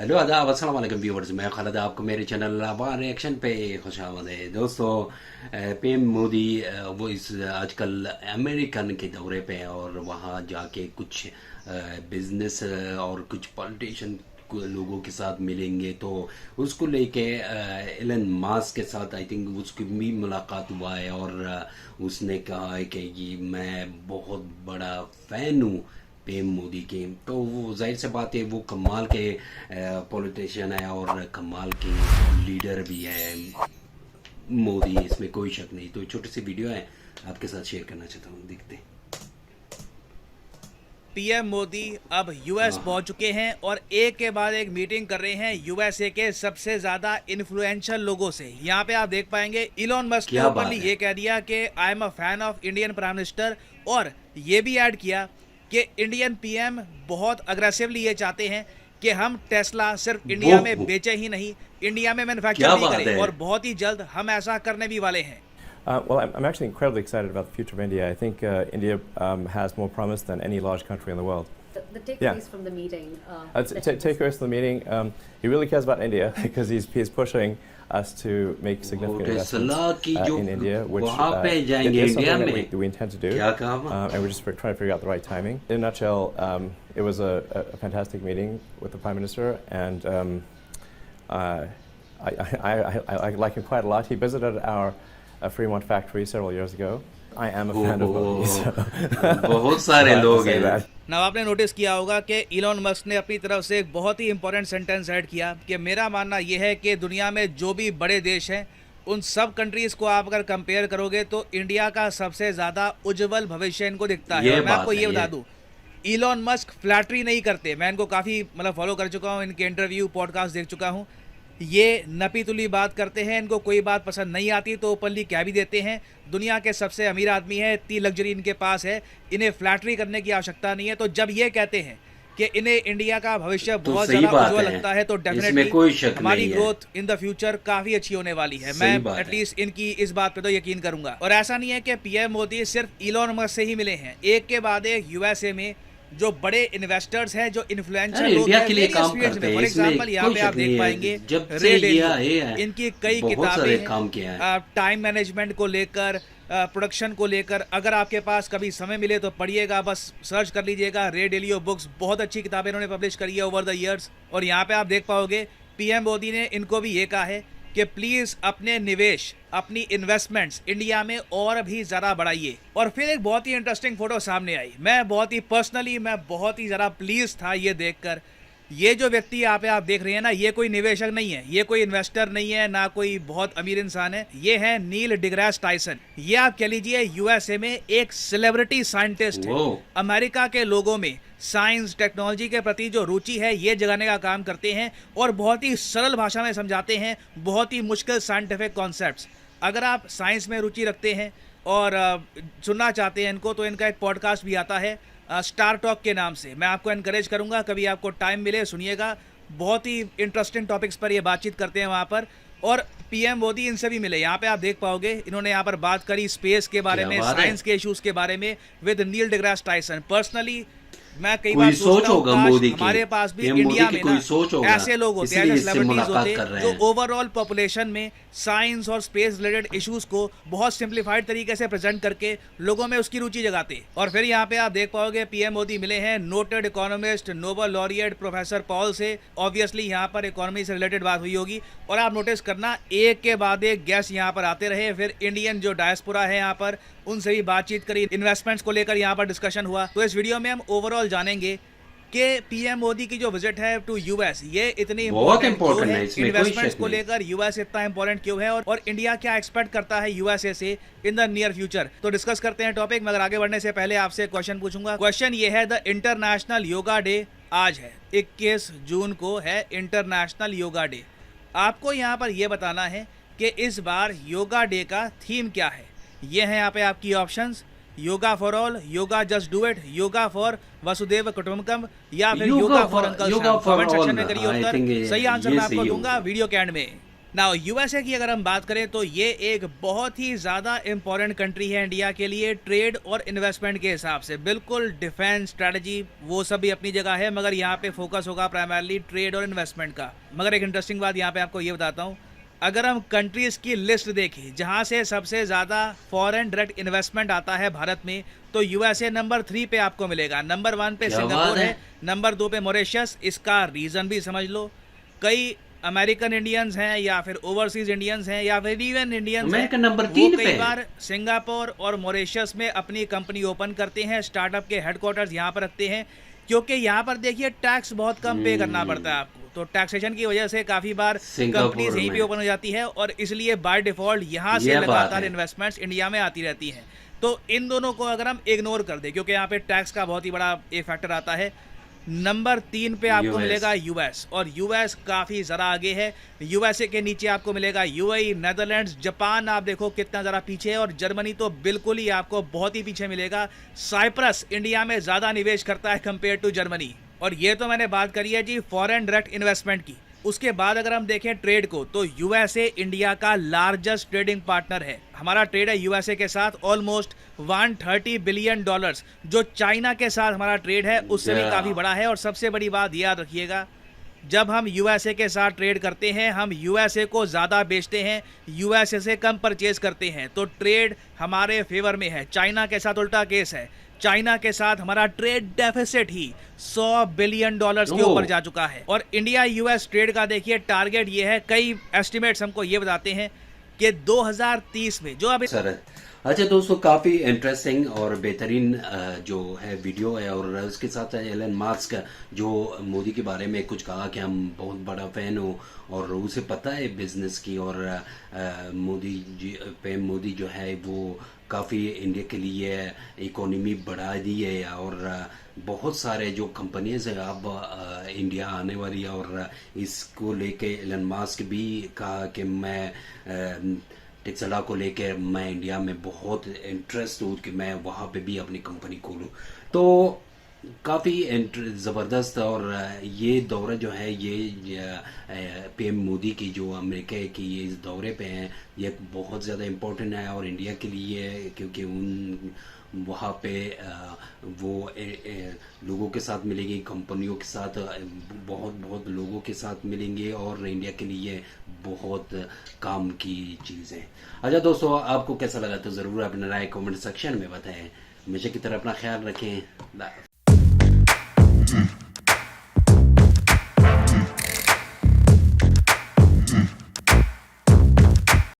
Hello आदाब अस्सलाम वालेकुम व्यूवर्स, मैं खालिद आपको मेरे चैनल लाबा रिएक्शन पे खुशामद है। दोस्तों, पीएम मोदी वो इस आजकल अमेरिकन के दौरे पे हैं और वहाँ जाके कुछ बिजनेस और कुछ पॉलिटिशियन लोगों के साथ मिलेंगे। तो उसको लेके एलन मास्क के साथ आई थिंक उसकी भी मुलाकात हुआ है और उसने कहा है कि ये मैं बहुत बड़ा फ़ैन हूँ पीएम मोदी के। तो वो जाहिर सी बात है वो कमाल के पॉलिटिशियन है और कमाल के लीडर भी है मोदी, इसमें कोई शक नहीं। तो छोटी सी वीडियो है आपके साथ शेयर करना चाहता हूँ, देखते हैं। पीएम मोदी अब यूएस पहुंच चुके हैं और एक के बाद एक मीटिंग कर रहे हैं यूएसए के सबसे ज्यादा इन्फ्लुएंशियल लोगों से। यहाँ पे आप देख पाएंगे इलॉन मस्क ने ओपनली ये कह दिया कि I am a fan of Indian prime minister, और ये भी ऐड किया कि इंडियन पीएम बहुत अग्रेसिवली ये चाहते हैं कि हम टेस्ला सिर्फ इंडिया में बेचे ही नहीं, इंडिया में मैन्युफैक्चर भी करें, और बहुत ही जल्द हम ऐसा करने भी वाले हैं। Well, I'm actually incredibly excited about the future of India. I think India has more promise than any large country in the world. The takeaways from the meeting. Takeaways from the meeting. He really cares about India because he's pushing us to make significant investments in India, which is something that we intend to do. And we're just trying to figure out the right timing. In a nutshell, it was a fantastic meeting with the Prime Minister, and I like him quite a lot. He visited our Fremont factory several years ago. I am a fan of Modi. बहुत सारे लोग हैं। ना आपने notice किया होगा कि Elon Musk ने अपनी तरफ से एक बहुत ही इंपॉर्टेंट सेंटेंस ऐड किया कि मेरा मानना यह है कि दुनिया में जो भी बड़े देश हैं उन सब कंट्रीज़ को आप अगर कंपेयर करोगे तो इंडिया का सबसे ज़्यादा उज्जवल भविष्य इनको दिखता है। मैं आपको ये बता दूं, इलॉन मस्क फ्लैटरी नहीं करते। मैं इनको काफ़ी फॉलो कर चुका हूँ, इनके इंटरव्यू पॉडकास्ट देख चुका हूँ। ये नपी तुली बात करते हैं, इनको कोई बात पसंद नहीं आती तो ओपनली कह भी देते हैं। दुनिया के सबसे अमीर आदमी है, इतनी लग्जरी इनके पास है, इन्हें फ्लैटरी करने की आवश्यकता नहीं है। तो जब ये कहते हैं कि इन्हें इंडिया का भविष्य बहुत ज़्यादा उज्जवल लगता है तो डेफिनेटली हमारी ग्रोथ इन द फ्यूचर काफ़ी अच्छी होने वाली है। मैं एटलीस्ट इनकी इस बात पे तो यकीन करूंगा। और ऐसा नहीं है कि पीएम मोदी सिर्फ इलॉन मस्क से ही मिले हैं, एक के बाद एक यूएसए में जो बड़े इन्वेस्टर्स हैं, जो इन्फ्लुएंशियल लोग हैं, के लिए काम करते हैं। फॉर एग्जांपल यहाँ पे आप देख पाएंगे इनकी कई किताबें टाइम मैनेजमेंट को लेकर, प्रोडक्शन को लेकर। अगर आपके पास कभी समय मिले तो पढ़िएगा, बस सर्च कर लीजिएगा रे डेलियो बुक्स, बहुत अच्छी किताबें इन्होंने पब्लिश करी है ओवर द ईयर्स। और यहाँ पे आप देख पाओगे पीएम मोदी ने इनको भी ये कहा है कि प्लीज़ अपने निवेश, अपनी इन्वेस्टमेंट्स इंडिया में और भी ज़रा बढ़ाइए। और फिर एक बहुत ही इंटरेस्टिंग फोटो सामने आई। मैं बहुत ही ज़रा प्लीज़ था ये देखकर। ये जो व्यक्ति यहाँ पे आप देख रहे हैं ना, ये कोई निवेशक नहीं है, ये कोई इन्वेस्टर नहीं है, ना कोई बहुत अमीर इंसान है। ये है नील डिग्रास टाइसन। ये आप कह लीजिए यूएसए में एक सेलिब्रिटी साइंटिस्ट है। अमेरिका के लोगों में साइंस टेक्नोलॉजी के प्रति जो रुचि है ये जगाने का काम करते हैं और बहुत ही सरल भाषा में समझाते हैं बहुत ही मुश्किल साइंटिफिक कॉन्सेप्ट्स। अगर आप साइंस में रुचि रखते हैं और सुनना चाहते हैं इनको, तो इनका एक पॉडकास्ट भी आता है स्टार टॉक के नाम से। मैं आपको एनकरेज करूंगा, कभी आपको टाइम मिले सुनिएगा। बहुत ही इंटरेस्टिंग टॉपिक्स पर ये बातचीत करते हैं वहाँ पर। और पीएम मोदी इनसे भी मिले। यहाँ पे आप देख पाओगे इन्होंने यहाँ पर बात करी स्पेस के बारे में, साइंस के इश्यूज के बारे में with Neil deGrasse Tyson. Personally मैं कई बार सोचता हूँ हमारे पास भी इंडिया में ना ऐसे लोग होते हैं, सेलिब्रिटीज होते हैं जो ओवरऑल पॉपुलेशन में साइंस और स्पेस रिलेटेड इश्यूज को बहुत सिंप्लीफाइड तरीके से प्रेजेंट करके लोगों में उसकी रुचि जगाते। और फिर यहाँ पे आप देख पाओगे पीएम मोदी मिले हैं noted economist, Nobel laureate professor Paul से। ऑब्वियसली यहाँ पर इकोनॉमी से रिलेटेड बात हुई होगी। और आप नोटिस करना एक के बाद एक गेस्ट यहाँ पर आते रहे। फिर इंडियन जो डायस्पोरा है यहाँ पर, उनसे भी बातचीत करी, इन्वेस्टमेंट्स को लेकर यहाँ पर डिस्कशन हुआ। तो इस वीडियो में हम ओवरऑल जानेंगे कि पीएम मोदी की जो विजिट है टू यूएस ये इतनी इम्पोर्टेंट है, इन्वेस्टमेंट्स को लेकर यूएस इतना इम्पोर्टेंट क्यों है, और इंडिया क्या एक्सपेक्ट करता है यूएसए से इन द नियर फ्यूचर। तो डिस्कस करते हैं टॉपिक। मगर आगे बढ़ने से पहले आपसे एक क्वेश्चन पूछूंगा। क्वेश्चन ये है, द इंटरनेशनल योगा डे आज है 21 जून को है इंटरनेशनल योगा डे। आपको यहाँ पर यह बताना है कि इस बार योगा डे का थीम क्या है। ये है यहाँ पे आपकी options, yoga for all, yoga just do it, yoga for वसुदेव कुटुंबकम, या फिर yoga for uncle. Comment section में करिए उत्तर। सही आंसर मैं आपको दूंगा वीडियो के एंड में। नाउ यूएसए की अगर हम बात करें तो ये एक बहुत ही ज़्यादा इम्पॉर्टेंट कंट्री है इंडिया के लिए ट्रेड और इन्वेस्टमेंट के हिसाब से। बिल्कुल डिफेंस स्ट्रैटेजी वो सब भी अपनी जगह है, मगर यहाँ पे फोकस होगा प्राइमरली ट्रेड और इन्वेस्टमेंट का। मगर एक इंटरेस्टिंग बात यहाँ पे आपको ये बताता हूँ, अगर हम कंट्रीज़ की लिस्ट देखें जहाँ से सबसे ज़्यादा फॉरेन डायरेक्ट इन्वेस्टमेंट आता है भारत में, तो यूएसए नंबर 3 पे आपको मिलेगा। नंबर 1 पे सिंगापुर है, नंबर 2 पे मॉरिशस। इसका रीज़न भी समझ लो, कई अमेरिकन इंडियंस हैं या फिर ओवरसीज इंडियंस हैं या फिर इवन इंडियंस हैं, नंबर 3 कई बार सिंगापुर और मॉरिशस में अपनी कंपनी ओपन करते हैं, स्टार्टअप के हेडक्वार्टर्स यहाँ पर रखते हैं, क्योंकि यहाँ पर देखिए टैक्स बहुत कम पे करना पड़ता है आपको। तो टैक्सेशन की वजह से काफ़ी बार कंपनीज यहीं पे ओपन हो जाती है और इसलिए बाय डिफॉल्ट यहाँ से लगातार इन्वेस्टमेंट्स इंडिया में आती रहती हैं। तो इन दोनों को अगर हम इग्नोर कर दें, क्योंकि यहाँ पे टैक्स का बहुत ही बड़ा एक फैक्टर आता है, नंबर 3 पे आपको मिलेगा यूएस, और यूएस काफ़ी ज़रा आगे है। यूएसए के नीचे आपको मिलेगा यूएई, नेदरलैंड्स, जापान आप देखो कितना ज़रा पीछे है, और जर्मनी तो बिल्कुल ही आपको बहुत ही पीछे मिलेगा। साइप्रस इंडिया में ज़्यादा निवेश करता है कंपेयर टू जर्मनी। और ये तो मैंने बात करी है जी फॉरेन डायरेक्ट इन्वेस्टमेंट की। उसके बाद अगर हम देखें ट्रेड को, तो यूएसए इंडिया का लार्जेस्ट ट्रेडिंग पार्टनर है। हमारा ट्रेड है यूएसए के साथ ऑलमोस्ट $130 बिलियन, जो चाइना के साथ हमारा ट्रेड है उससे भी काफ़ी बड़ा है। और सबसे बड़ी बात याद रखिएगा, जब हम यूएसए के साथ ट्रेड करते हैं, हम यूएसए को ज़्यादा बेचते हैं, यूएसए से कम परचेज करते हैं, तो ट्रेड हमारे फेवर में है। चाइना के साथ उल्टा केस है, चाइना के साथ हमारा ट्रेड डेफिसिट ही $100 बिलियन के ऊपर जा चुका है। और इंडिया यूएस ट्रेड का देखिए टारगेट ये है, कई एस्टिमेट्स हमको ये बताते हैं कि 2030 में जो अभी अच्छा दोस्तों, काफ़ी इंटरेस्टिंग और बेहतरीन जो है वीडियो है। और उसके साथ एलन मास्क जो मोदी के बारे में कुछ कहा कि हम बहुत बड़ा फ़ैन हो और उसे पता है बिजनेस की, और मोदी जी पीएम मोदी जो है वो काफ़ी इंडिया के लिए इकोनॉमी बढ़ा दी है, और बहुत सारे जो कंपनीज हैं अब इंडिया आने वाली है। और इसको लेके एलन मास्क भी कहा कि मैं टेक्सला को लेकर मैं इंडिया में बहुत इंटरेस्ट हूँ कि मैं वहाँ पे भी अपनी कंपनी खोलूँ। तो काफ़ी ज़बरदस्त। और ये दौरा जो है ये पीएम मोदी की जो अमेरिका की ये इस दौरे पे हैं, ये बहुत ज़्यादा इम्पोर्टेंट है और इंडिया के लिए, क्योंकि उन वहाँ पे वो लोगों के साथ मिलेंगे, कंपनियों के साथ बहुत लोगों के साथ मिलेंगे, और इंडिया के लिए बहुत काम की चीज़ है। अच्छा दोस्तों, आपको कैसा लगा तो ज़रूर अपना राय कमेंट सेक्शन में बताएं। हमेशा की तरह अपना ख्याल रखें।